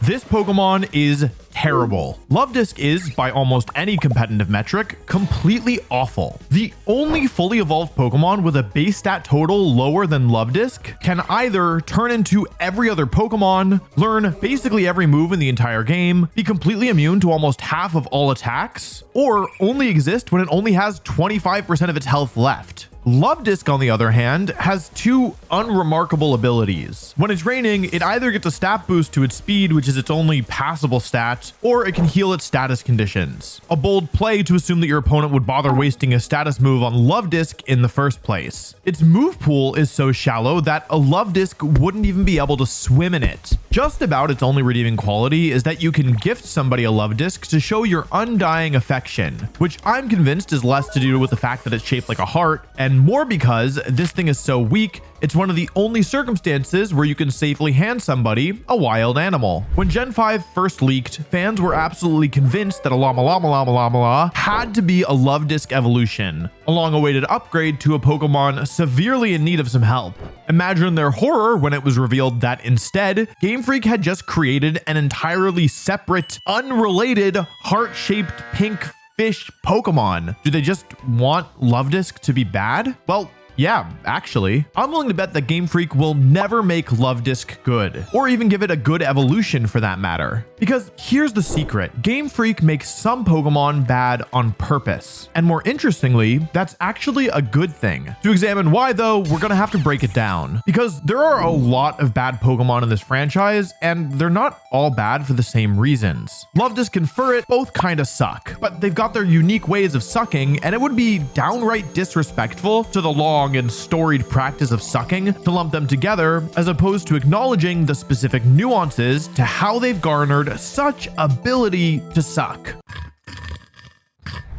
This Pokemon is terrible. Love Disc is, by almost any competitive metric, completely awful. The only fully evolved Pokemon with a base stat total lower than Love Disc can either turn into every other Pokemon, learn basically every move in the entire game, be completely immune to almost half of all attacks, or only exist when it only has 25% of its health left. Love Disc, on the other hand, has two unremarkable abilities. When it's raining, it either gets a stat boost to its speed, which is its only passable stat, or it can heal its status conditions. A bold play to assume that your opponent would bother wasting a status move on Love Disc in the first place. Its move pool is so shallow that a Love Disc wouldn't even be able to swim in it. Just about its only redeeming quality is that you can gift somebody a Love Disc to show your undying affection, which I'm convinced is less to do with the fact that it's shaped like a heart, and more because this thing is so weak, it's one of the only circumstances where you can safely hand somebody a wild animal. When Gen 5 first leaked, fans were absolutely convinced that a Llama had to be a Love Disc evolution, a long-awaited upgrade to a Pokemon severely in need of some help. Imagine their horror when it was revealed that instead, Game Freak had just created an entirely separate, unrelated, heart-shaped pink fish Pokemon. Do they just want Love Disc to be bad? Well, yeah, actually. I'm willing to bet that Game Freak will never make Love Disc good, or even give it a good evolution for that matter. Because here's the secret. Game Freak makes some Pokemon bad on purpose. And more interestingly, that's actually a good thing. To examine why though, we're gonna have to break it down. Because there are a lot of bad Pokemon in this franchise, and they're not all bad for the same reasons. Love Disc and Furret both kinda suck, but they've got their unique ways of sucking, and it would be downright disrespectful to the long and storied practice of sucking to lump them together, as opposed to acknowledging the specific nuances to how they've garnered such ability to suck.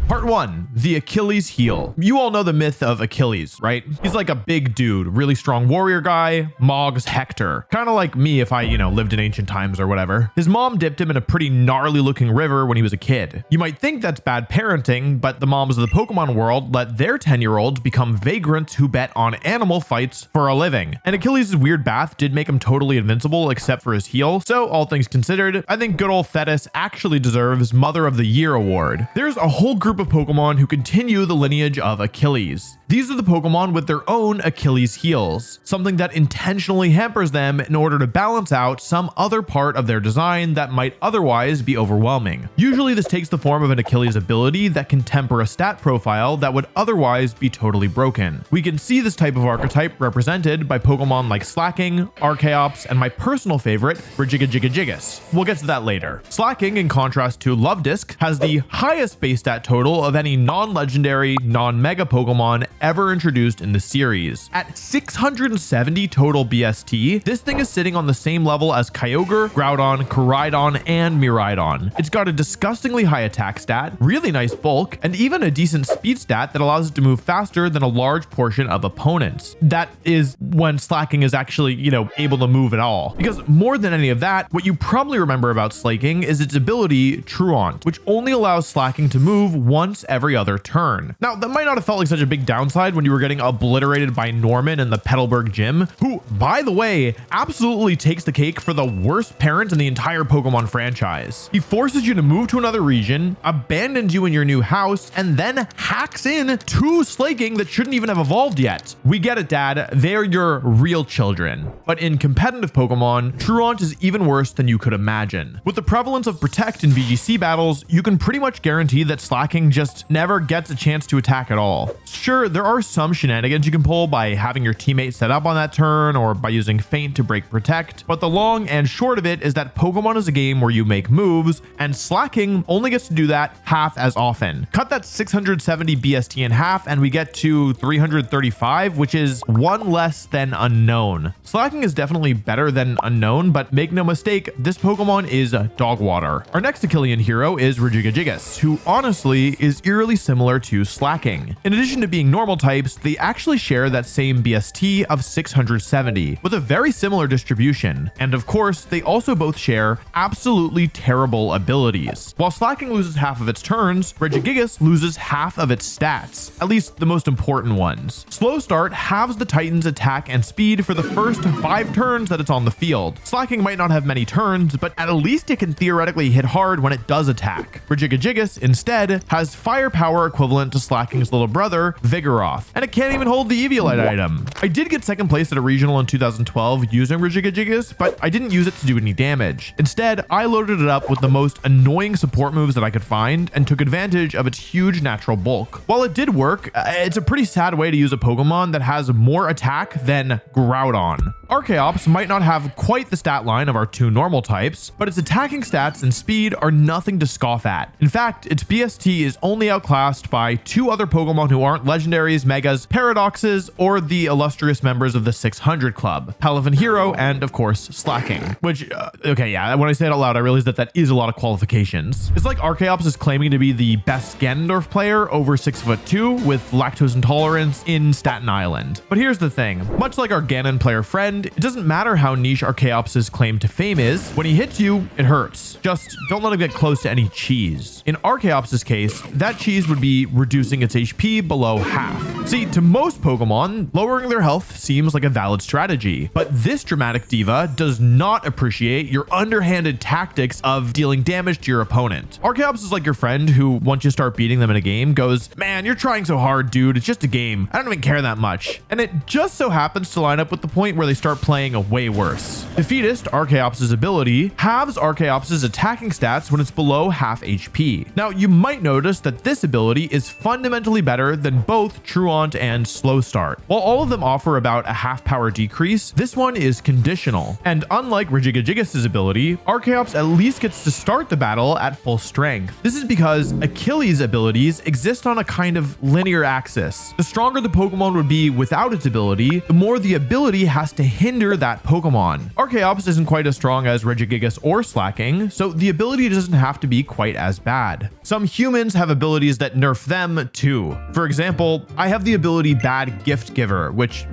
Part 1, the Achilles heel. You all know the myth of Achilles, right? He's like a big dude, really strong warrior guy, Mog's Hector. Kind of like me if I, lived in ancient times or whatever. His mom dipped him in a pretty gnarly looking river when he was a kid. You might think that's bad parenting, but the moms of the Pokemon world let their 10-year-olds become vagrants who bet on animal fights for a living. And Achilles' weird bath did make him totally invincible except for his heel, so all things considered, I think good old Thetis actually deserves Mother of the Year award. There's a whole group of Pokemon who continue the lineage of Achilles. These are the Pokemon with their own Achilles heels, something that intentionally hampers them in order to balance out some other part of their design that might otherwise be overwhelming. Usually this takes the form of an Achilles ability that can temper a stat profile that would otherwise be totally broken. We can see this type of archetype represented by Pokemon like Slacking, Archaeops, and my personal favorite, Regigigas. We'll get to that later. Slacking, in contrast to Love Disc, has the highest base stat total of any non-legendary, non-mega Pokemon ever introduced in the series. At 670 total BST, this thing is sitting on the same level as Kyogre, Groudon, Koraidon, and Miraidon. It's got a disgustingly high attack stat, really nice bulk, and even a decent speed stat that allows it to move faster than a large portion of opponents. That is when Slacking is actually, able to move at all. Because more than any of that, what you probably remember about Slacking is its ability, Truant, which only allows Slacking to move once every other turn. Now, that might not have felt like such a big downside when you were getting obliterated by Norman in the Petalburg gym, who, by the way, absolutely takes the cake for the worst parent in the entire Pokemon franchise. He forces you to move to another region, abandons you in your new house, and then hacks in to Slaking that shouldn't even have evolved yet. We get it, Dad. They're your real children. But in competitive Pokemon, Truant is even worse than you could imagine. With the prevalence of Protect in VGC battles, you can pretty much guarantee that Slacking just never gets a chance to attack at all. Sure, there are some shenanigans you can pull by having your teammate set up on that turn or by using Feint to break Protect, but the long and short of it is that Pokemon is a game where you make moves, and Slacking only gets to do that half as often. Cut that 670 BST in half and we get to 335, which is one less than Unknown. Slacking is definitely better than Unknown, but make no mistake, this Pokemon is dog water. Our next Achillean hero is Regigigas, who honestly is eerily similar to Slacking. In addition to being normal, normal types, they actually share that same BST of 670 with a very similar distribution. And of course, they also both share absolutely terrible abilities. While Slacking loses half of its turns, Regigigas loses half of its stats, at least the most important ones. Slow Start halves the Titan's attack and speed for the first 5 turns that it's on the field. Slacking might not have many turns, but at least it can theoretically hit hard when it does attack. Regigigas instead has firepower equivalent to Slacking's little brother, Vigoroth, and it can't even hold the Eviolite item. I did get second place at a regional in 2012 using Regigigas, but I didn't use it to do any damage. Instead, I loaded it up with the most annoying support moves that I could find and took advantage of its huge natural bulk. While it did work, it's a pretty sad way to use a Pokemon that has more attack than Groudon. Archeops might not have quite the stat line of our 2 normal types, but its attacking stats and speed are nothing to scoff at. In fact, its BST is only outclassed by 2 other Pokemon who aren't legendaries, megas, paradoxes, or the illustrious members of the 600 Club, Palavan Hero, and of course, Slacking. Which, okay, yeah, when I say it out loud, I realize that is a lot of qualifications. It's like Archeops is claiming to be the best Ganondorf player over 6'2" with lactose intolerance in Staten Island. But here's the thing, much like our Ganon player friend, it doesn't matter how niche Archeops' claim to fame is, when he hits you, it hurts. Just don't let him get close to any cheese. In Archeops' case, that cheese would be reducing its HP below half. See, to most Pokemon, lowering their health seems like a valid strategy, but this dramatic diva does not appreciate your underhanded tactics of dealing damage to your opponent. Archeops is like your friend who, once you start beating them in a game, goes, "Man, you're trying so hard, dude. It's just a game. I don't even care that much." And it just so happens to line up with the point where they start playing a way worse. Defeatist, Archeops' ability, halves Archeops' attacking stats when it's below half HP. Now, you might notice that this ability is fundamentally better than both Truant and Slow Start. While all of them offer about a half power decrease, this one is conditional. And unlike Regigigas' ability, Archeops at least gets to start the battle at full strength. This is because Achilles' abilities exist on a kind of linear axis. The stronger the Pokemon would be without its ability, the more the ability has to hinder that Pokemon. Archeops isn't quite as strong as Regigigas or Slacking, so the ability doesn't have to be quite as bad. Some humans have abilities that nerf them too. For example, I have the ability Bad Gift Giver, which,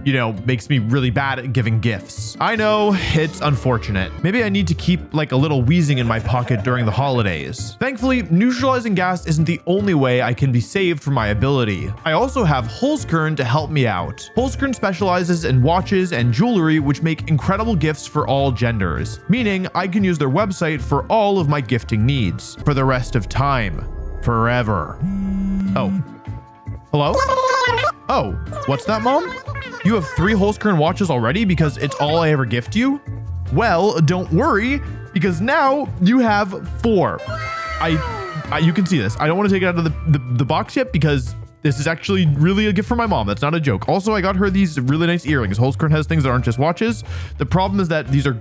makes me really bad at giving gifts. I know, it's unfortunate. Maybe I need to keep like a little wheezing in my pocket during the holidays. Thankfully, neutralizing gas isn't the only way I can be saved from my ability. I also have Holzkern to help me out. Holzkern specializes in watches and jewelry, which make incredible gifts for all genders, meaning I can use their website for all of my gifting needs for the rest of time. Forever. Oh. Hello? Oh, what's that, Mom? You have 3 Holzkern watches already because it's all I ever gift you? Well, don't worry, because now you have 4. You can see this. I don't want to take it out of the box yet because this is actually really a gift from my mom. That's not a joke. Also, I got her these really nice earrings. Holzkern has things that aren't just watches. The problem is that these are...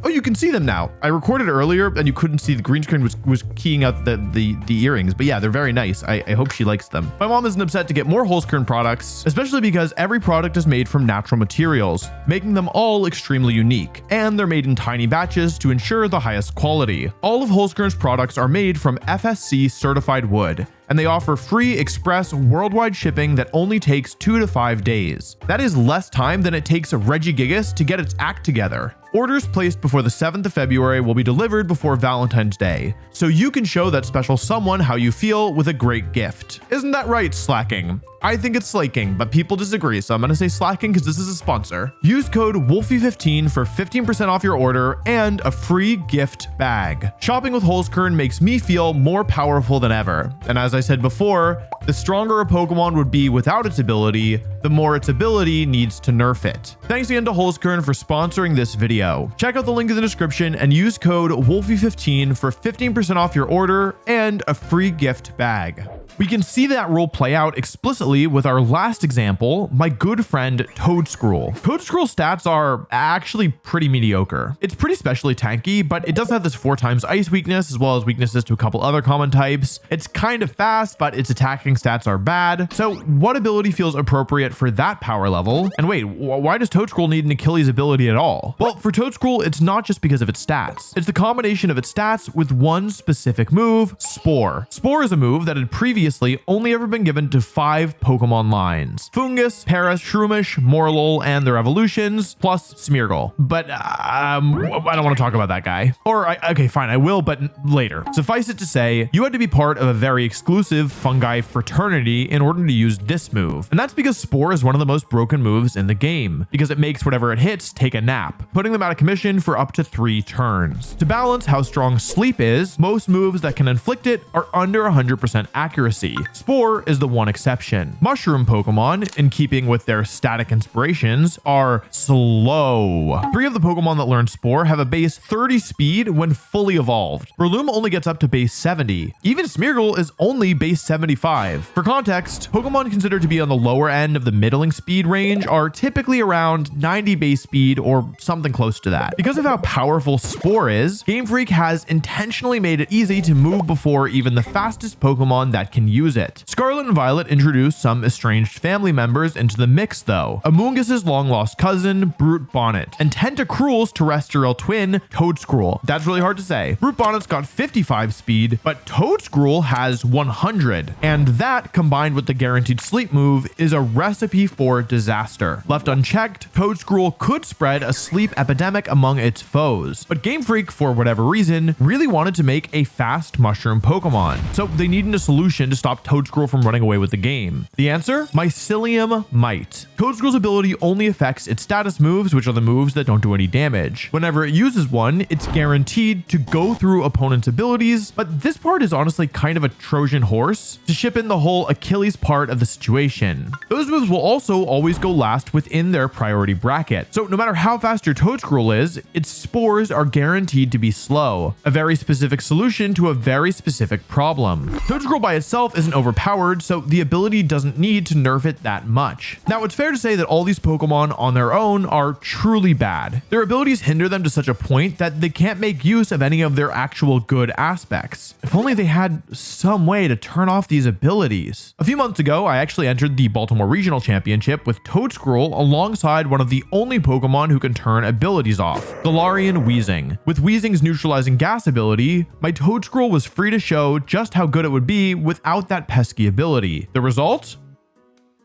Oh, you can see them now. I recorded earlier and you couldn't see the green screen was keying out the earrings. But yeah, they're very nice. I hope she likes them. My mom isn't upset to get more Holzkern products, especially because every product is made from natural materials, making them all extremely unique. And they're made in tiny batches to ensure the highest quality. All of Holzkern's products are made from FSC certified wood, and they offer free express worldwide shipping that only takes 2 to 5 days. That is less time than it takes a Regigigas to get its act together. Orders placed before the 7th of February will be delivered before Valentine's Day, so you can show that special someone how you feel with a great gift. Isn't that right, Slacking? I think it's Slaking, but people disagree, so I'm gonna say Slacking because this is a sponsor. Use code Wolfey15 for 15% off your order and a free gift bag. Shopping with Holzkern makes me feel more powerful than ever. And as I said before, the stronger a Pokemon would be without its ability, the more its ability needs to nerf it. Thanks again to Holzkern for sponsoring this video. Check out the link in the description and use code Wolfey15 for 15% off your order and a free gift bag. We can see that role play out explicitly with our last example, my good friend Toadscruel. Toadscruel's stats are actually pretty mediocre. It's pretty specially tanky, but it does have this 4x ice weakness as well as weaknesses to a couple other common types. It's kind of fast, but its attacking stats are bad. So what ability feels appropriate for that power level? And wait, why does Toadscruel need an Achilles ability at all? Well, for Toadscruel, it's not just because of its stats. It's the combination of its stats with one specific move, Spore. Spore is a move that had previously previously only ever been given to 5 Pokemon lines: Fungus, Paras, Shroomish, Morlul, and their evolutions, plus Smeargle. But I don't want to talk about that guy. Okay, fine, I will, but later. Suffice it to say, you had to be part of a very exclusive fungi fraternity in order to use this move. And that's because Spore is one of the most broken moves in the game, because it makes whatever it hits take a nap, putting them out of commission for up to 3 turns. To balance how strong Sleep is, most moves that can inflict it are under 100% accuracy. Spore is the one exception. Mushroom Pokemon, in keeping with their static inspirations, are slow. 3 of the Pokemon that learn Spore have a base 30 speed when fully evolved. Breloom only gets up to base 70. Even Smeargle is only base 75. For context, Pokemon considered to be on the lower end of the middling speed range are typically around 90 base speed or something close to that. Because of how powerful Spore is, Game Freak has intentionally made it easy to move before even the fastest Pokemon that can use it. Scarlet and Violet introduced some estranged family members into the mix though. Amoongus's long-lost cousin, Brute Bonnet, and Tentacruel's terrestrial twin, Toadscruel. That's really hard to say. Brute Bonnet's got 55 speed, but Toadscruel has 100. And that, combined with the guaranteed sleep move, is a recipe for disaster. Left unchecked, Toadscruel could spread a sleep epidemic among its foes. But Game Freak, for whatever reason, really wanted to make a fast mushroom Pokemon. So they needed a solution to stop Toadscruel from running away with the game. The answer? Mycelium Might. Toadscruel's ability only affects its status moves, which are the moves that don't do any damage. Whenever it uses one, it's guaranteed to go through opponent's abilities, but this part is honestly kind of a Trojan horse to ship in the whole Achilles part of the situation. Those moves will also always go last within their priority bracket. So no matter how fast your Toadscruel is, its spores are guaranteed to be slow. A very specific solution to a very specific problem. Toadscruel by itself isn't overpowered, so the ability doesn't need to nerf it that much. Now, it's fair to say that all these Pokemon on their own are truly bad. Their abilities hinder them to such a point that they can't make use of any of their actual good aspects. If only they had some way to turn off these abilities. A few months ago, I actually entered the Baltimore Regional Championship with Toadscruel alongside one of the only Pokemon who can turn abilities off, Galarian Weezing. With Weezing's neutralizing gas ability, my Toadscruel was free to show just how good it would be without that pesky ability. The result?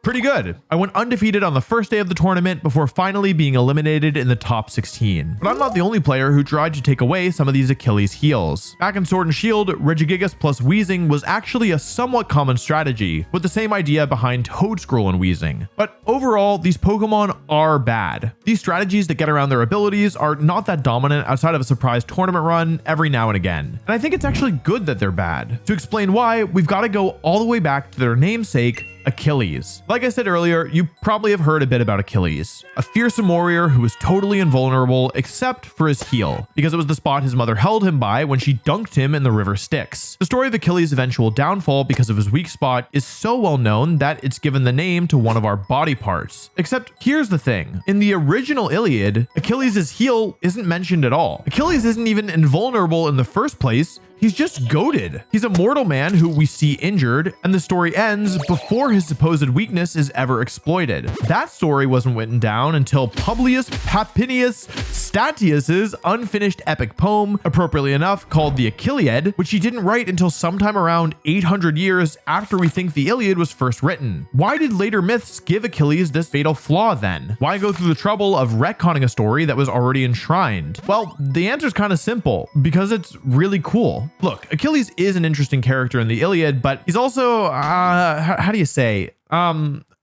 Pretty good. I went undefeated on the first day of the tournament before finally being eliminated in the top 16. But I'm not the only player who tried to take away some of these Achilles heels. Back in Sword and Shield, Regigigas plus Weezing was actually a somewhat common strategy, with the same idea behind Toadscruel and Weezing. But overall, these Pokemon are bad. These strategies that get around their abilities are not that dominant outside of a surprise tournament run every now and again. And I think it's actually good that they're bad. To explain why, we've got to go all the way back to their namesake, Achilles. Like I said earlier, you probably have heard a bit about Achilles, a fearsome warrior who was totally invulnerable except for his heel, because it was the spot his mother held him by when she dunked him in the river Styx. The story of Achilles' eventual downfall because of his weak spot is so well known that it's given the name to one of our body parts. Except here's the thing, in the original Iliad, Achilles' heel isn't mentioned at all. Achilles isn't even invulnerable in the first place. He's just goated. He's a mortal man who we see injured, and the story ends before his supposed weakness is ever exploited. That story wasn't written down until Publius Papinius Statius's unfinished epic poem, appropriately enough called the Achilleid, which he didn't write until sometime around 800 years after we think the Iliad was first written. Why did later myths give Achilles this fatal flaw then? Why go through the trouble of retconning a story that was already enshrined? Well, the answer's kind of simple, because it's really cool. Look, Achilles is an interesting character in the Iliad, but he's also, how do you say,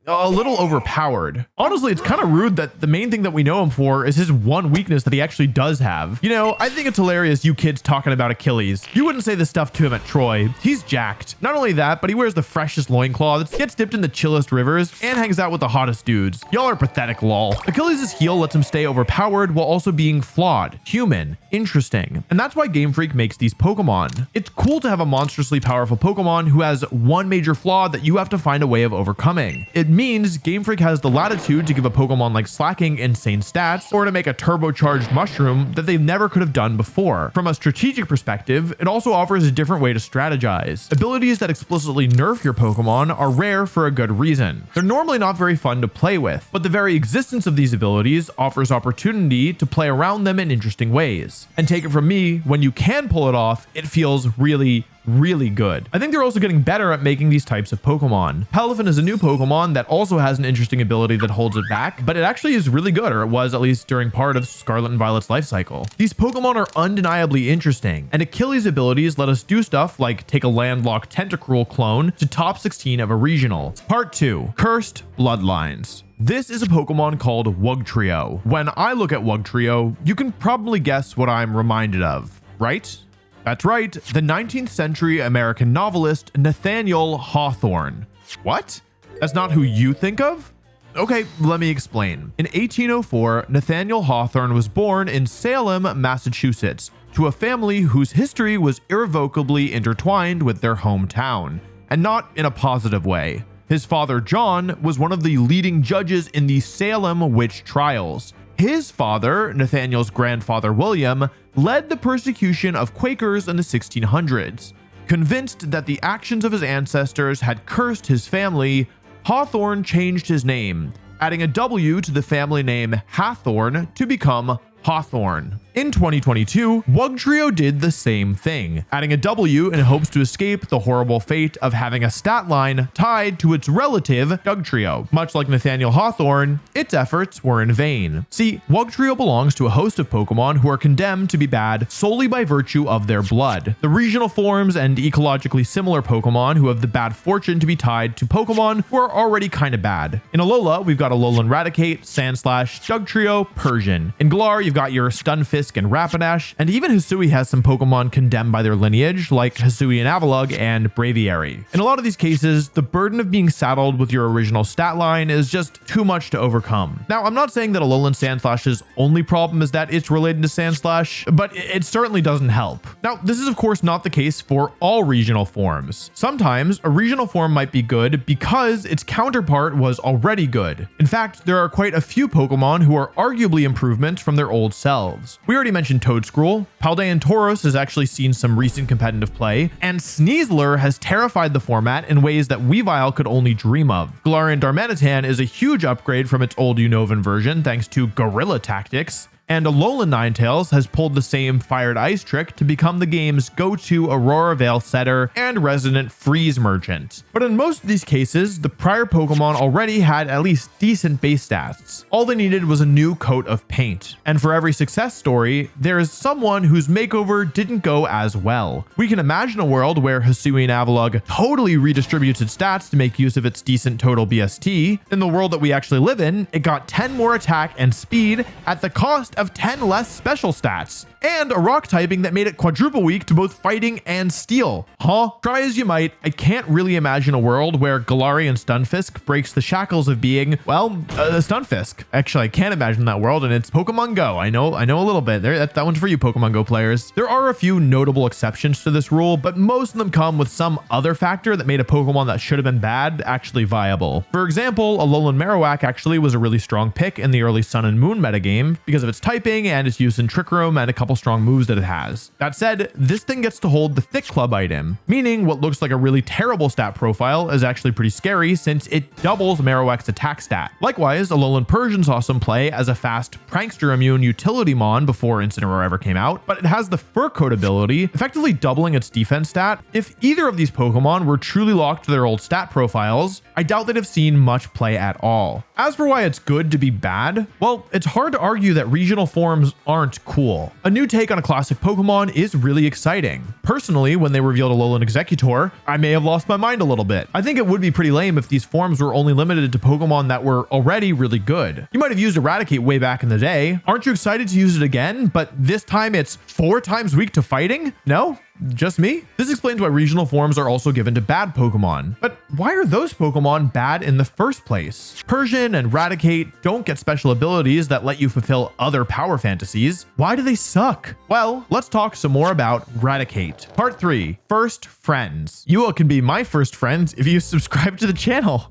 a little overpowered. Honestly, it's kind of rude that the main thing that we know him for is his one weakness that he actually does have. You know, I think it's hilarious you kids talking about Achilles. You wouldn't say this stuff to him at Troy. He's jacked. Not only that, but he wears the freshest loincloths, gets dipped in the chillest rivers, and hangs out with the hottest dudes. Y'all are pathetic, lol. Achilles' heel lets him stay overpowered while also being flawed, human, interesting. And that's why Game Freak makes these Pokemon. It's cool to have a monstrously powerful Pokemon who has one major flaw that you have to find a way of overcoming. It means Game Freak has the latitude to give a Pokemon like Slacking insane stats, or to make a turbocharged mushroom that they never could have done before. From a strategic perspective, it also offers a different way to strategize. Abilities that explicitly nerf your Pokemon are rare for a good reason. They're normally not very fun to play with, but the very existence of these abilities offers opportunity to play around them in interesting ways. And take it from me, when you can pull it off, it feels really, really good. I think they're also getting better at making these types of Pokemon. Pelifin is a new Pokemon that also has an interesting ability that holds it back, but it actually is really good, or it was at least during part of Scarlet and Violet's life cycle. These Pokemon are undeniably interesting, and Achilles' abilities let us do stuff like take a landlocked Tentacruel clone to top 16 of a regional. Part 2, Cursed Bloodlines. This is a Pokemon called Wugtrio. When I look at Wugtrio, you can probably guess what I'm reminded of, right? That's right, the 19th century American novelist Nathaniel Hawthorne. What? That's not who you think of? Okay, let me explain. In 1804, Nathaniel Hawthorne was born in Salem, Massachusetts, to a family whose history was irrevocably intertwined with their hometown, and not in a positive way. His father, John, was one of the leading judges in the Salem witch trials. His father, Nathaniel's grandfather, William, led the persecution of Quakers in the 1600s. Convinced that the actions of his ancestors had cursed his family, Hawthorne changed his name, adding a W to the family name Hathorne to become Hawthorne. In 2022, Wugtrio did the same thing, adding a W in hopes to escape the horrible fate of having a stat line tied to its relative, Dugtrio. Much like Nathaniel Hawthorne, its efforts were in vain. See, Wugtrio belongs to a host of Pokemon who are condemned to be bad solely by virtue of their blood. The regional forms and ecologically similar Pokemon who have the bad fortune to be tied to Pokemon who are already kinda bad. In Alola, we've got Alolan Raticate, Sandslash, Dugtrio, Persian. In Galar, you've got your Stunfisk and Rapidash, and even Hisui has some Pokemon condemned by their lineage, like Hisui and Avalugg and Braviary. In a lot of these cases, the burden of being saddled with your original stat line is just too much to overcome. Now, I'm not saying that Alolan Sandslash's only problem is that it's related to Sandslash, but it certainly doesn't help. Now, this is of course not the case for all regional forms. Sometimes a regional form might be good because its counterpart was already good. In fact, there are quite a few Pokemon who are arguably improvements from their old selves. We already mentioned Toedscruel. Paldean Tauros has actually seen some recent competitive play, and Sneasler has terrified the format in ways that Weavile could only dream of. Galarian Darmanitan is a huge upgrade from its old Unova version thanks to Guerrilla Tactics, and Alolan Ninetales has pulled the same Fired Ice trick to become the game's go-to Aurora Veil setter and resident freeze merchant. But in most of these cases, the prior Pokemon already had at least decent base stats. All they needed was a new coat of paint. And for every success story, there is someone whose makeover didn't go as well. We can imagine a world where Hisui and Avalugg totally redistributes its stats to make use of its decent total BST. In the world that we actually live in, it got 10 more attack and speed at the cost of 10 less special stats, and a rock typing that made it quadruple weak to both fighting and steel. Huh? Try as you might, I can't really imagine a world where Galarian Stunfisk breaks the shackles of being, well, Stunfisk. Actually, I can't imagine that world, and it's Pokemon Go. I know a little bit. That one's for you, Pokemon Go players. There are a few notable exceptions to this rule, but most of them come with some other factor that made a Pokemon that should have been bad actually viable. For example, Alolan Marowak actually was a really strong pick in the early Sun and Moon metagame because of its typing and its use in Trick Room and a couple strong moves that it has. That said, this thing gets to hold the Thick Club item, meaning what looks like a really terrible stat profile is actually pretty scary since it doubles Marowak's attack stat. Likewise, Alolan Persian saw some play as a fast prankster immune utility mon before Incineroar ever came out, but it has the Fur Coat ability, effectively doubling its defense stat. If either of these Pokemon were truly locked to their old stat profiles, I doubt they'd have seen much play at all. As for why it's good to be bad, well, it's hard to argue that regional forms aren't cool. A new take on a classic Pokemon is really exciting. Personally, when they revealed Alolan Exeggutor, I may have lost my mind a little bit. I think it would be pretty lame if these forms were only limited to Pokemon that were already really good. You might have used Eradicate way back in the day. Aren't you excited to use it again, but this time it's 4 times weak to fighting? No? Just me? This explains why regional forms are also given to bad Pokemon. But why are those Pokemon bad in the first place? Persian and Raticate don't get special abilities that let you fulfill other power fantasies. Why do they suck? Well, let's talk some more about Raticate. Part 3, First Friends. You all can be my first friends if you subscribe to the channel.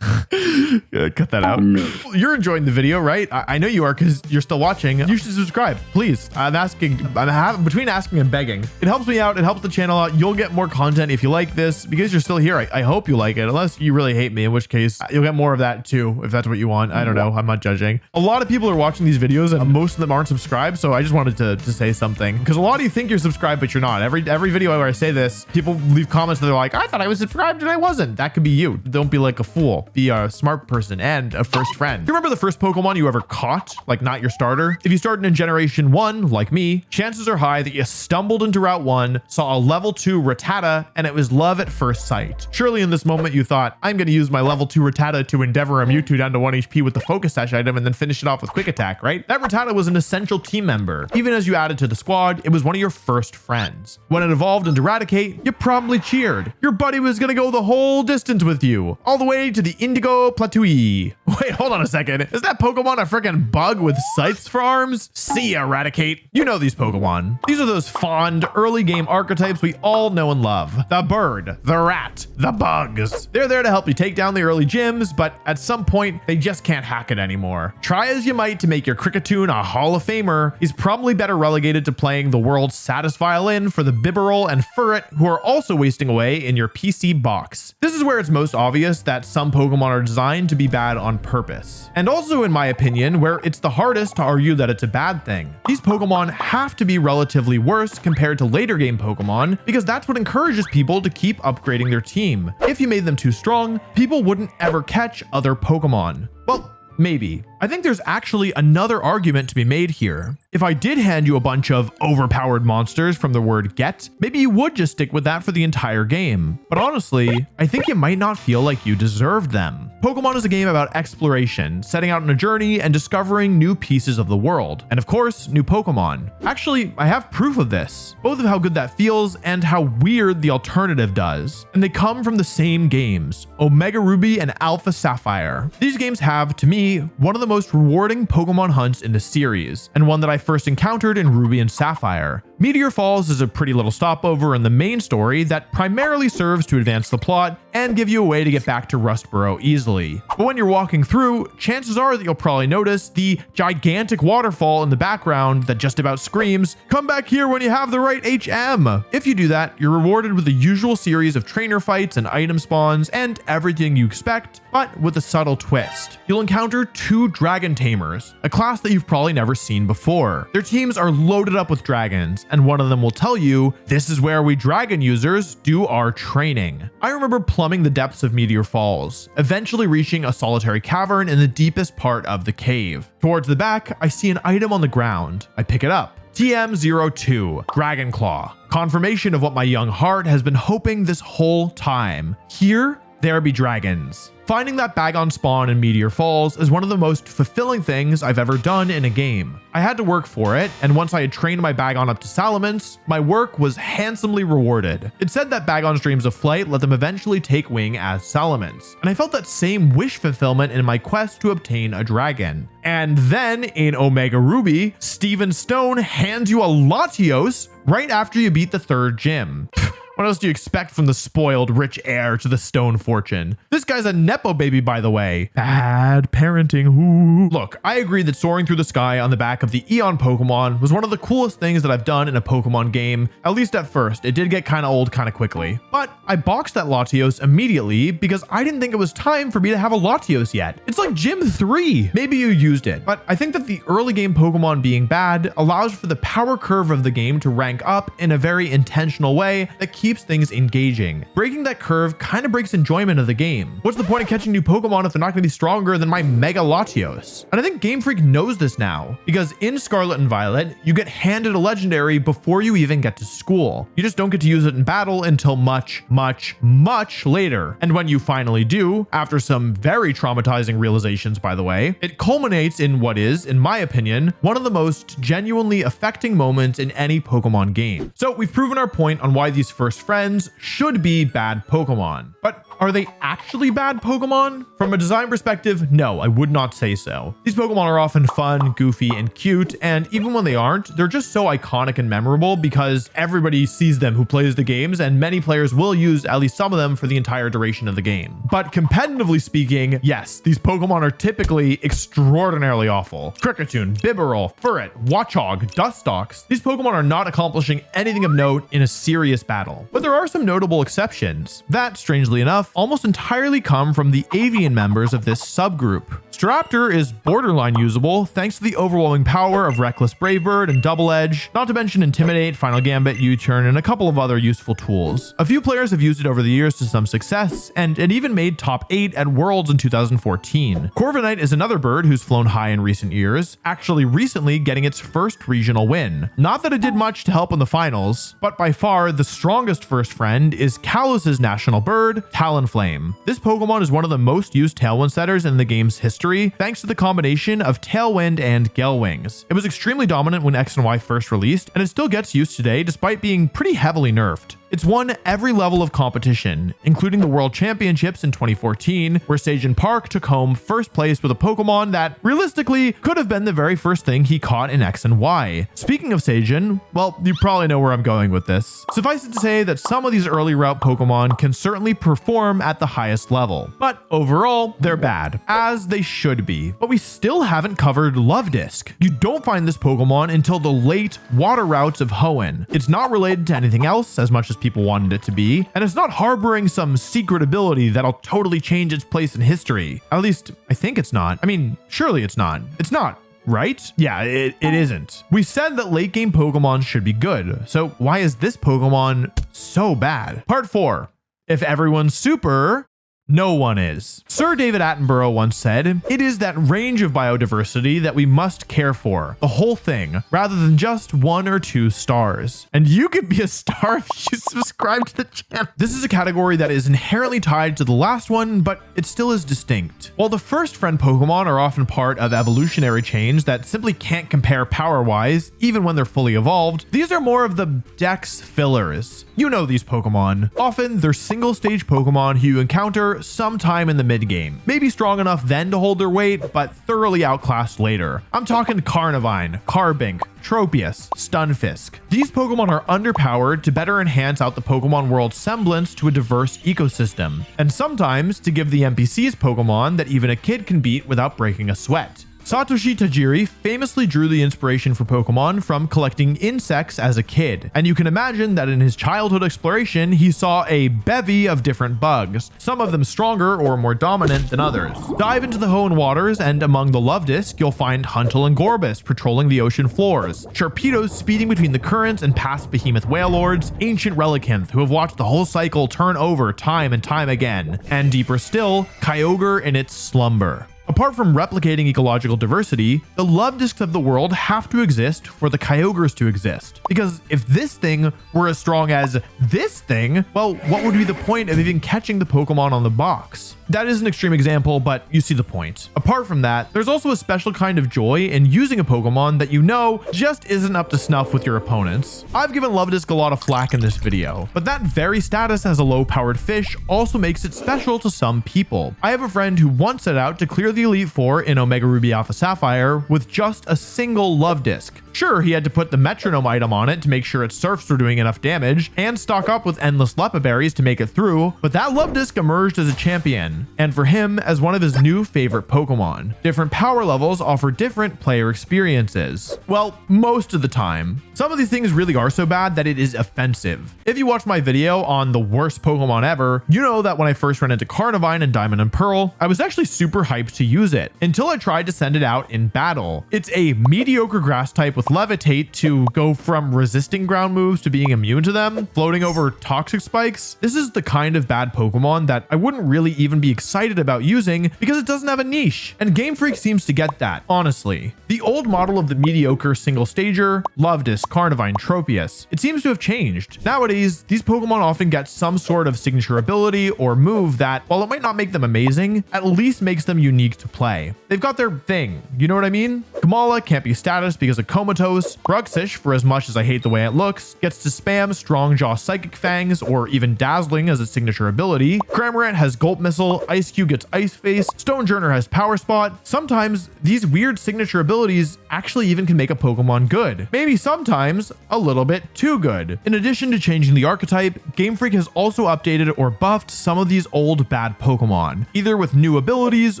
Yeah, cut that out. No. You're enjoying the video, right? I know you are because you're still watching. You should subscribe, please. I'm between asking and begging. It helps me out. It helps the channel out. You'll get more content if you like this because you're still here. I hope you like it, unless you really hate me, in which case you'll get more of that too, if that's what you want. I don't know. I'm not judging. A lot of people are watching these videos and most of them aren't subscribed. So I just wanted to say something because a lot of you think you're subscribed, but you're not. Every video where I say this, people leave comments that they're like, I thought I was subscribed and I wasn't. That could be you. Don't be like a fool. Be a smart person and a first friend. Do you remember the first Pokemon you ever caught? Like not your starter? If you started in Generation 1, like me, chances are high that you stumbled into Route 1, saw a level 2 Rattata, and it was love at first sight. Surely in this moment you thought, I'm going to use my level 2 Rattata to endeavor a Mewtwo down to 1 HP with the Focus Sash item and then finish it off with Quick Attack, right? That Rattata was an essential team member. Even as you added to the squad, it was one of your first friends. When it evolved into Eradicate, you probably cheered. Your buddy was going to go the whole distance with you, all the way to the Indigo Plateau. Wait, hold on a second. Is that Pokemon a freaking bug with scythes for arms? See ya, Eradicate. You know these Pokemon. These are those fond early game archetypes we all know and love. The bird, the rat, the bugs. They're there to help you take down the early gyms, but at some point, they just can't hack it anymore. Try as you might to make your Kricketune a Hall of Famer, he's probably better relegated to playing the world's saddest violin for the Bibarel and Furret, who are also wasting away in your PC box. This is where it's most obvious that some Pokemon are designed to be bad on purpose. And also, in my opinion, where it's the hardest to argue that it's a bad thing. These Pokemon have to be relatively worse compared to later game Pokemon because that's what encourages people to keep upgrading their team. If you made them too strong, people wouldn't ever catch other Pokemon. Well, maybe. I think there's actually another argument to be made here. If I did hand you a bunch of overpowered monsters from the word get, maybe you would just stick with that for the entire game. But honestly, I think you might not feel like you deserved them. Pokemon is a game about exploration, setting out on a journey and discovering new pieces of the world. And of course, new Pokemon. Actually, I have proof of this, both of how good that feels and how weird the alternative does. And they come from the same games, Omega Ruby and Alpha Sapphire. These games have, to me, one of the most rewarding Pokemon hunts in the series, and one that I first encountered in Ruby and Sapphire. Meteor Falls is a pretty little stopover in the main story that primarily serves to advance the plot and give you a way to get back to Rustboro easily. But when you're walking through, chances are that you'll probably notice the gigantic waterfall in the background that just about screams, "Come back here when you have the right HM." If you do that, you're rewarded with the usual series of trainer fights and item spawns and everything you expect, but with a subtle twist. You'll encounter 2 Dragon Tamers, a class that you've probably never seen before. Their teams are loaded up with dragons, and one of them will tell you, "This is where we dragon users do our training." I remember plumbing the depths of Meteor Falls, eventually reaching a solitary cavern in the deepest part of the cave. Towards the back, I see an item on the ground. I pick it up. TM02, Dragon Claw. Confirmation of what my young heart has been hoping this whole time. Here, there be dragons. Finding that Bagon spawn in Meteor Falls is one of the most fulfilling things I've ever done in a game. I had to work for it, and once I had trained my Bagon up to Salamence, my work was handsomely rewarded. It said that Bagon's dreams of flight let them eventually take wing as Salamence, and I felt that same wish fulfillment in my quest to obtain a dragon. And then, in Omega Ruby, Steven Stone hands you a Latios right after you beat the 3rd gym. What else do you expect from the spoiled rich heir to the stone fortune? This guy's a Nepo baby, by the way. Bad parenting. Ooh. Look, I agree that soaring through the sky on the back of the Eon Pokemon was one of the coolest things that I've done in a Pokemon game, at least at first. It did get kind of old kind of quickly. But I boxed that Latios immediately because I didn't think it was time for me to have a Latios yet. It's like Gym 3. Maybe you used it, but I think that the early game Pokemon being bad allows for the power curve of the game to rank up in a very intentional way that keeps things engaging. Breaking that curve kind of breaks enjoyment of the game. What's the point of catching new Pokemon if they're not going to be stronger than my Mega Latios? And I think Game Freak knows this now, because in Scarlet and Violet, you get handed a legendary before you even get to school. You just don't get to use it in battle until much, much, much later. And when you finally do, after some very traumatizing realizations, by the way, it culminates in what is, in my opinion, one of the most genuinely affecting moments in any Pokemon game. So we've proven our point on why these first first friends should be bad Pokemon. But are they actually bad Pokemon? From a design perspective, no, I would not say so. These Pokemon are often fun, goofy, and cute, and even when they aren't, they're just so iconic and memorable because everybody sees them who plays the games, and many players will use at least some of them for the entire duration of the game. But competitively speaking, yes, these Pokemon are typically extraordinarily awful. Kricketune, Bibarel, Furret, Watchog, Dustox, these Pokemon are not accomplishing anything of note in a serious battle. But there are some notable exceptions that, strangely enough, almost entirely come from the avian members of this subgroup. Staraptor is borderline usable thanks to the overwhelming power of Reckless Bravebird and Double Edge, not to mention Intimidate, Final Gambit, U-Turn, and a couple of other useful tools. A few players have used it over the years to some success, and it even made top 8 at Worlds in 2014. Corviknight is another bird who's flown high in recent years, actually recently getting its first regional win. Not that it did much to help in the finals, but by far the strongest first friend is Kalos's national bird, Talonflame. This Pokemon is one of the most used Tailwind setters in the game's history, thanks to the combination of Tailwind and Gale Wings. It was extremely dominant when X and Y first released, and it still gets used today despite being pretty heavily nerfed. It's won every level of competition, including the World Championships in 2014, where Sajin Park took home first place with a Pokemon that realistically could have been the very first thing he caught in X and Y. Speaking of Sajin, well, you probably know where I'm going with this. Suffice it to say that some of these early route Pokemon can certainly perform at the highest level, but overall, they're bad, as they should be. But we still haven't covered Luvdisc. You don't find this Pokemon until the late water routes of Hoenn. It's not related to anything else as much as people wanted it to be, and it's not harboring some secret ability that'll totally change its place in history. At least, I think it's not. I mean, surely it's not. It's not, right? Yeah, it isn't. We said that late game Pokemon should be good, so why is this Pokemon so bad? Part 4. If everyone's super, no one is. Sir David Attenborough once said, "It is that range of biodiversity that we must care for, the whole thing, rather than just 1 or 2 stars." And you could be a star if you subscribe to the channel. This is a category that is inherently tied to the last one, but it still is distinct. While the first friend Pokemon are often part of evolutionary chains that simply can't compare power-wise, even when they're fully evolved, these are more of the Dex fillers. You know these Pokemon. Often, they're single-stage Pokemon who you encounter sometime in the mid-game. Maybe strong enough then to hold their weight, but thoroughly outclassed later. I'm talking Carnivine, Carbink, Tropius, Stunfisk. These Pokemon are underpowered to better enhance out the Pokemon world's semblance to a diverse ecosystem, and sometimes to give the NPCs Pokemon that even a kid can beat without breaking a sweat. Satoshi Tajiri famously drew the inspiration for Pokemon from collecting insects as a kid, and you can imagine that in his childhood exploration, he saw a bevy of different bugs, some of them stronger or more dominant than others. Dive into the Hoenn waters, and among the Luvdisc, you'll find Huntal and Gorbis patrolling the ocean floors, Sharpedos speeding between the currents and past behemoth whale lords, ancient Relicanth who have watched the whole cycle turn over time and time again, and deeper still, Kyogre in its slumber. Apart from replicating ecological diversity, the Luvdiscs of the world have to exist for the Kyogres to exist. Because if this thing were as strong as this thing, well, what would be the point of even catching the Pokemon on the box? That is an extreme example, but you see the point. Apart from that, there's also a special kind of joy in using a Pokemon that you know just isn't up to snuff with your opponents. I've given Luvdisc a lot of flack in this video, but that very status as a low-powered fish also makes it special to some people. I have a friend who once set out to clear the Elite Four in Omega Ruby Alpha Sapphire with just a single Luvdisc. Sure, he had to put the metronome item on it to make sure its surfs were doing enough damage, and stock up with endless Lepa berries to make it through, but that Luvdisc emerged as a champion, and for him as one of his new favorite Pokemon. Different power levels offer different player experiences. Well, most of the time. Some of these things really are so bad that it is offensive. If you watched my video on the worst Pokemon ever, you know that when I first ran into Carnivine and Diamond and Pearl, I was actually super hyped to use it, until I tried to send it out in battle. It's a mediocre grass type with Levitate to go from resisting ground moves to being immune to them, floating over toxic spikes. This is the kind of bad Pokemon that I wouldn't really even be excited about using because it doesn't have a niche, and Game Freak seems to get that, honestly. The old model of the mediocre single stager, Luvdisc, Carnivine, Tropius, it seems to have changed. Nowadays, these Pokemon often get some sort of signature ability or move that, while it might not make them amazing, at least makes them unique to play. They've got their thing, you know what I mean? Kamala can't be status because of comatose. Bruxish, for as much as I hate the way it looks, gets to spam Strong Jaw Psychic Fangs or even Dazzling as its signature ability. Cramorant has Gulp Missile, Ice Cube gets Ice Face, Stonejourner has Power Spot. Sometimes these weird signature abilities actually even can make a Pokemon good. Maybe sometimes a little bit too good. In addition to changing the archetype, Game Freak has also updated or buffed some of these old bad Pokemon, either with new abilities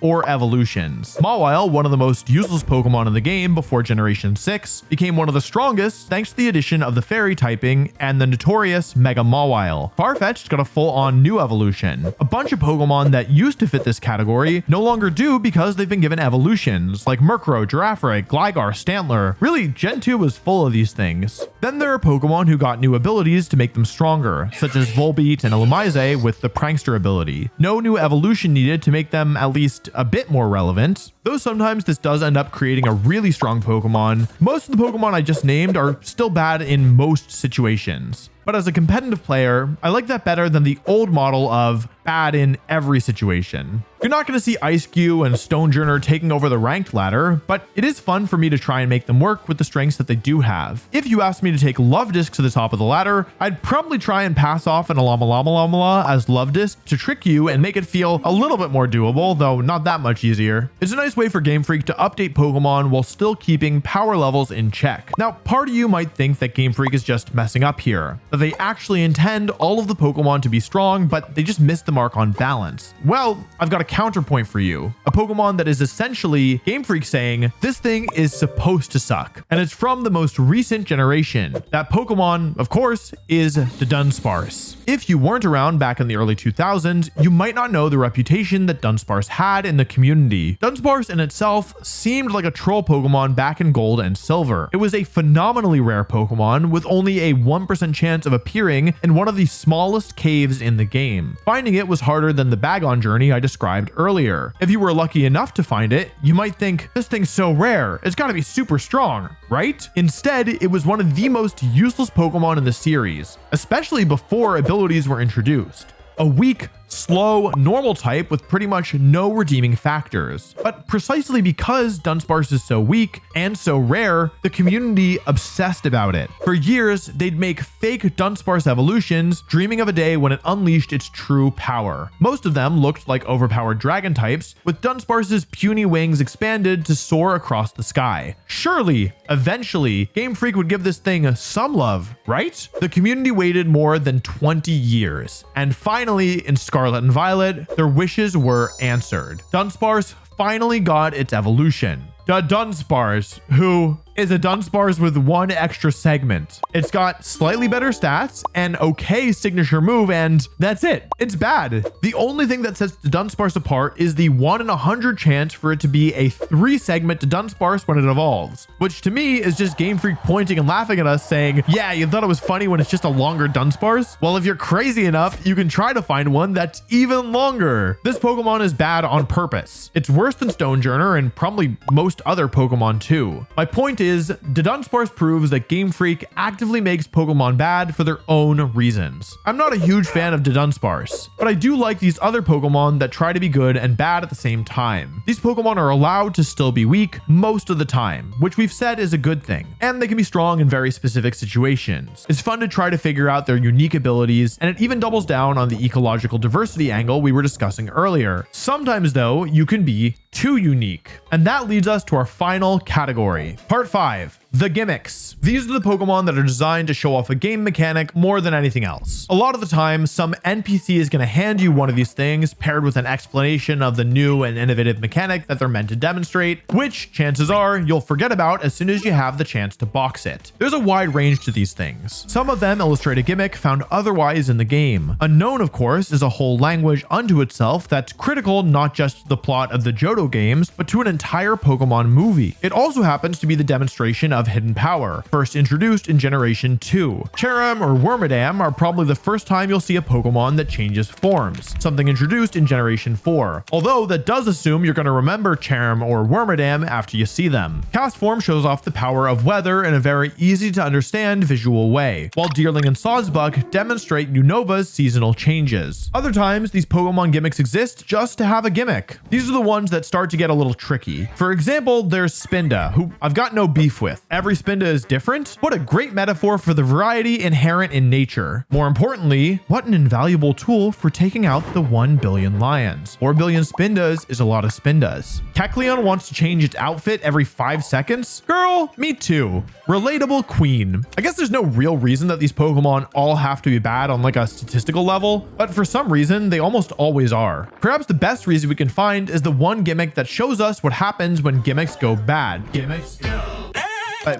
or evolutions. Mawile, one of the most useless Pokemon in the game before Generation 6, became one of the strongest thanks to the addition of the Fairy typing and the notorious Mega Mawile. Farfetch'd got a full-on new evolution. A bunch of Pokemon that used to fit this category no longer do because they've been given evolutions, like Murkrow, Girafarig, Gligar, Stantler. Really, Gen 2 was full of these things. Then there are Pokemon who got new abilities to make them stronger, such as Volbeat and Illumise with the Prankster ability. No new evolution needed to make them at least a bit more relevant. Though sometimes this does end up creating a really strong Pokemon, most of the Pokemon I just named are still bad in most situations. But as a competitive player, I like that better than the old model of bad in every situation. You're not going to see Ice-Q and Stonejourner taking over the ranked ladder, but it is fun for me to try and make them work with the strengths that they do have. If you asked me to take Luvdisc to the top of the ladder, I'd probably try and pass off an Alama as Luvdisc to trick you and make it feel a little bit more doable, though not that much easier. It's a nice way for Game Freak to update Pokemon while still keeping power levels in check. Now, part of you might think that Game Freak is just messing up here, that they actually intend all of the Pokemon to be strong, but they just missed the mark on balance. Well, I've got a counterpoint for you. A Pokemon that is essentially Game Freak saying, this thing is supposed to suck. And it's from the most recent generation. That Pokemon, of course, is the Dunsparce. If you weren't around back in the early 2000s, you might not know the reputation that Dunsparce had in the community. Dunsparce in itself seemed like a troll Pokemon back in Gold and Silver. It was a phenomenally rare Pokemon with only a 1% chance of appearing in one of the smallest caves in the game. Finding it was harder than the Bagon journey I described earlier. If you were lucky enough to find it, you might think, this thing's so rare, it's gotta be super strong, right? Instead, it was one of the most useless Pokemon in the series, especially before abilities were introduced. A weak, slow, normal type with pretty much no redeeming factors. But precisely because Dunsparce is so weak and so rare, the community obsessed about it. For years, they'd make fake Dunsparce evolutions, dreaming of a day when it unleashed its true power. Most of them looked like overpowered dragon types, with Dunsparce's puny wings expanded to soar across the sky. Surely, eventually, Game Freak would give this thing some love, right? The community waited more than 20 years, and finally, in Scarlet and Violet, their wishes were answered. Dunsparce finally got its evolution. The Dunsparce, who is a Dunsparce with one extra segment. It's got slightly better stats, an okay signature move, and that's it. It's bad. The only thing that sets the Dunsparce apart is the 1 in 100 chance for it to be a 3-segment Dunsparce when it evolves, which to me is just Game Freak pointing and laughing at us saying, yeah, you thought it was funny when it's just a longer Dunsparce? Well, if you're crazy enough, you can try to find one that's even longer. This Pokemon is bad on purpose. It's worse than Stonejourner and probably most other Pokemon too. My point is, the Dunsparce proves that Game Freak actively makes Pokemon bad for their own reasons. I'm not a huge fan of the Dunsparce, but I do like these other Pokemon that try to be good and bad at the same time. These Pokemon are allowed to still be weak most of the time, which we've said is a good thing, and they can be strong in very specific situations. It's fun to try to figure out their unique abilities, and it even doubles down on the ecological diversity angle we were discussing earlier. Sometimes though, you can be too unique. And that leads us to our final category. Part 5. The gimmicks. These are the Pokemon that are designed to show off a game mechanic more than anything else. A lot of the time, some NPC is going to hand you one of these things paired with an explanation of the new and innovative mechanic that they're meant to demonstrate, which chances are you'll forget about as soon as you have the chance to box it. There's a wide range to these things. Some of them illustrate a gimmick found otherwise in the game. Unknown, of course, is a whole language unto itself that's critical not just to the plot of the Johto games, but to an entire Pokemon movie. It also happens to be the demonstration of of hidden power, first introduced in Generation 2. Cherrim or Wormadam are probably the first time you'll see a Pokemon that changes forms, something introduced in Generation 4. Although that does assume you're going to remember Cherrim or Wormadam after you see them. Cast form shows off the power of weather in a very easy to understand visual way, while Deerling and Sawsbuck demonstrate Unova's seasonal changes. Other times, these Pokemon gimmicks exist just to have a gimmick. These are the ones that start to get a little tricky. For example, there's Spinda, who I've got no beef with. Every Spinda is different. What a great metaphor for the variety inherent in nature. More importantly, what an invaluable tool for taking out the 1 billion lions. 4 billion Spindas is a lot of Spindas. Kecleon wants to change its outfit every 5 seconds? Girl, me too. Relatable queen. I guess there's no real reason that these Pokemon all have to be bad on like a statistical level, but for some reason, they almost always are. Perhaps the best reason we can find is the one gimmick that shows us what happens when gimmicks go bad. Gimmicks go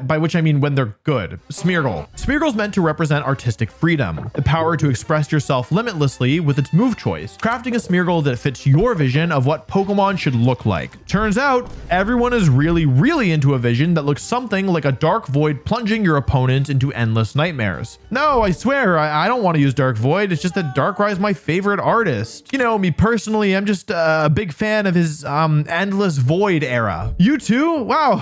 by which I mean when they're good. Smeargle. Smeargle's meant to represent artistic freedom, the power to express yourself limitlessly with its move choice, crafting a Smeargle that fits your vision of what Pokemon should look like. Turns out, everyone is really into a vision that looks something like a dark void plunging your opponent into endless nightmares. No, I swear, I don't want to use Dark Void, it's just that Darkrai's my favorite artist. You know, me personally, I'm just a big fan of his Endless Void era. You too? Wow,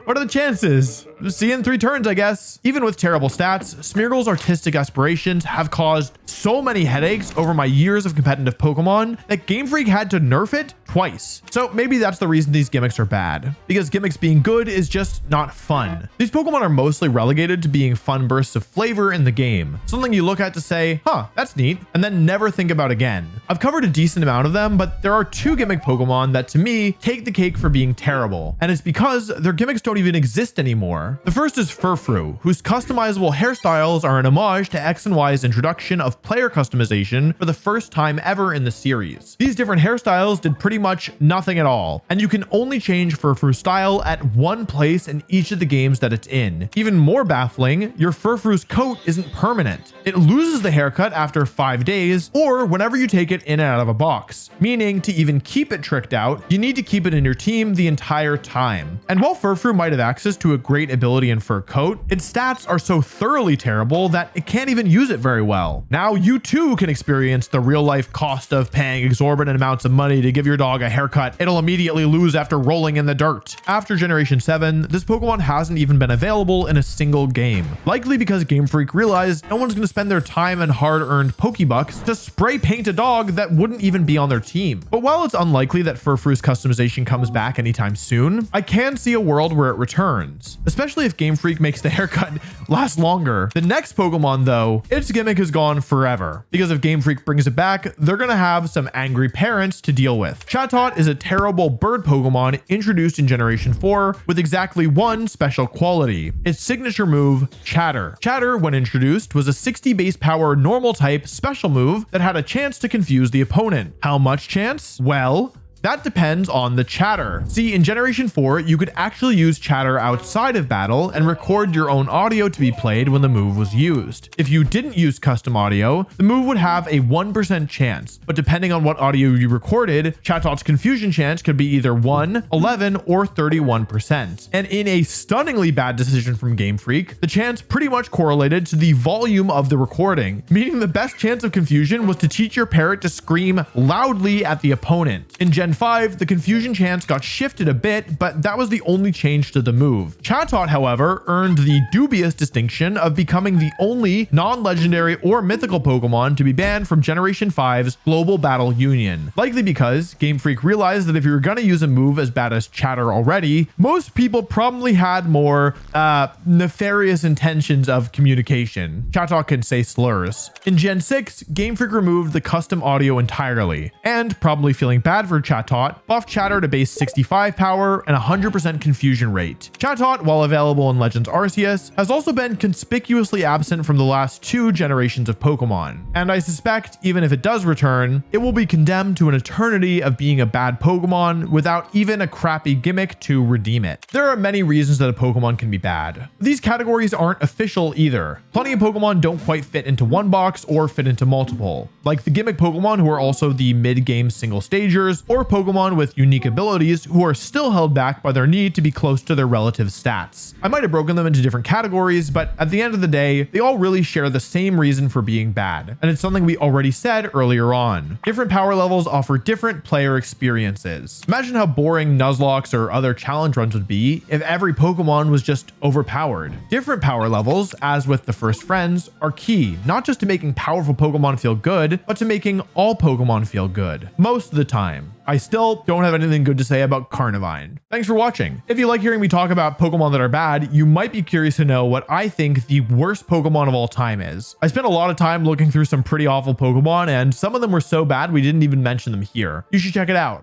what are the chances? See you in 3 turns, I guess. Even with terrible stats, Smeargle's artistic aspirations have caused so many headaches over my years of competitive Pokemon that Game Freak had to nerf it twice. So maybe that's the reason these gimmicks are bad, because gimmicks being good is just not fun. These Pokemon are mostly relegated to being fun bursts of flavor in the game, something you look at to say, huh, that's neat, and then never think about again. I've covered a decent amount of them, but there are 2 gimmick Pokemon that to me take the cake for being terrible, and it's because their gimmicks don't even exist anymore. The first is Furfrou, whose customizable hairstyles are an homage to X and Y's introduction of player customization for the first time ever in the series. These different hairstyles did pretty much nothing at all, and you can only change Furfrou's style at one place in each of the games that it's in. Even more baffling, your Furfrou's coat isn't permanent. It loses the haircut after 5 days, or whenever you take it in and out of a box, meaning to even keep it tricked out, you need to keep it in your team the entire time. And while Furfrou might have access to a great ability in fur coat, its stats are so thoroughly terrible that it can't even use it very well. Now you too can experience the real life cost of paying exorbitant amounts of money to give your dog a haircut it'll immediately lose after rolling in the dirt. After Generation 7, this Pokemon hasn't even been available in a single game, likely because Game Freak realized no one's going to spend their time and hard-earned Pokebucks to spray paint a dog that wouldn't even be on their team. But while it's unlikely that Furfrou's customization comes back anytime soon, I can see a world where it returns, especially if Game Freak makes the haircut last longer. The next Pokemon though, its gimmick is gone forever, because if Game Freak brings it back, they're gonna have some angry parents to deal with. Chatot is a terrible bird Pokemon introduced in Generation 4 with exactly one special quality, its signature move, Chatter. Chatter, when introduced, was a 60 base power normal type special move that had a chance to confuse the opponent. How much chance? Well, that depends on the chatter. See, in Generation 4, you could actually use chatter outside of battle and record your own audio to be played when the move was used. If you didn't use custom audio, the move would have a 1% chance, but depending on what audio you recorded, Chatot's confusion chance could be either 1, 11, or 31%. And in a stunningly bad decision from Game Freak, the chance pretty much correlated to the volume of the recording, meaning the best chance of confusion was to teach your parrot to scream loudly at the opponent. In Gen 5, the confusion chance got shifted a bit, but that was the only change to the move. Chatot, however, earned the dubious distinction of becoming the only non-legendary or mythical Pokemon to be banned from Generation 5's Global Battle Union. Likely because Game Freak realized that if you were gonna use a move as bad as Chatter already, most people probably had more nefarious intentions of communication. Chatot can say slurs. In Gen 6, Game Freak removed the custom audio entirely, and probably feeling bad for Chatot, buffed Chatter to base 65 power and 100% confusion rate. Chatot, while available in Legends Arceus, has also been conspicuously absent from the last 2 generations of Pokemon, and I suspect even if it does return, it will be condemned to an eternity of being a bad Pokemon without even a crappy gimmick to redeem it. There are many reasons that a Pokemon can be bad. These categories aren't official either. Plenty of Pokemon don't quite fit into one box or fit into multiple, like the gimmick Pokemon who are also the mid-game single stagers, or Pokemon with unique abilities who are still held back by their need to be close to their relative stats. I might have broken them into different categories, but at the end of the day, they all really share the same reason for being bad, and it's something we already said earlier on. Different power levels offer different player experiences. Imagine how boring Nuzlocke or other challenge runs would be if every Pokemon was just overpowered. Different power levels, as with the first friends, are key, not just to making powerful Pokemon feel good, but to making all Pokemon feel good, most of the time. I still don't have anything good to say about Carnivine. Thanks for watching. If you like hearing me talk about Pokemon that are bad, you might be curious to know what I think the worst Pokemon of all time is. I spent a lot of time looking through some pretty awful Pokemon, and some of them were so bad we didn't even mention them here. You should check it out.